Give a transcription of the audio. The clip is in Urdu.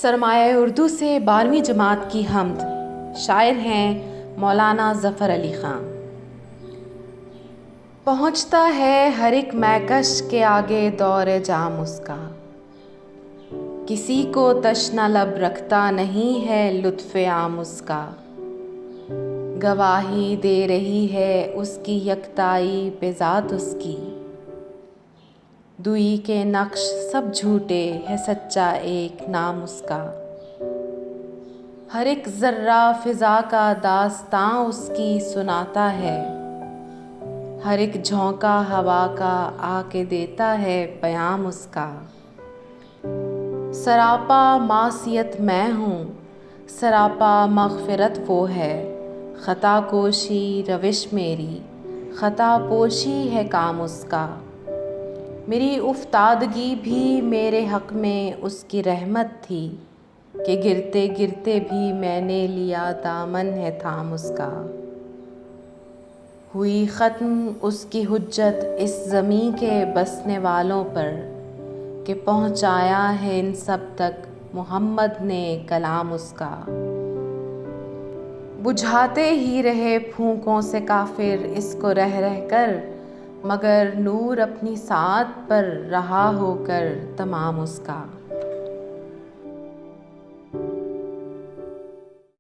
سرمایہ اردو سے 12ویں جماعت کی حمد، شاعر ہیں مولانا ظفر علی خان۔ پہنچتا ہے ہر ایک مہکش کے آگے دور جام اس کا، کسی کو تشنہ لب رکھتا نہیں ہے لطف عام اس کا، گواہی دے رہی ہے اس کی یکتائی پہ ذات اس کی، دوئی کے نقش سب جھوٹے ہے سچا ایک نام اس کا، ہر ایک ذرہ فضا کا داستاں اس کی سناتا ہے، ہر ایک جھونکا ہوا کا آ کے دیتا ہے پیام اس کا، سراپا معصیت میں ہوں سراپا مغفرت وہ ہے، خطا کوشی روش میری خطا پوشی ہے کام اس کا، میری افتادگی بھی میرے حق میں اس کی رحمت تھی کہ گرتے گرتے بھی میں نے لیا دامن ہے تھام اس کا، ہوئی ختم اس کی حجت اس زمیں کے بسنے والوں پر کہ پہنچایا ہے ان سب تک محمد نے کلام اس کا، بجھاتے ہی رہے پھونکوں سے کافر اس کو رہ رہ کر، مگر نور اپنی ساعت پر رہا ہو کر تمام اس کا۔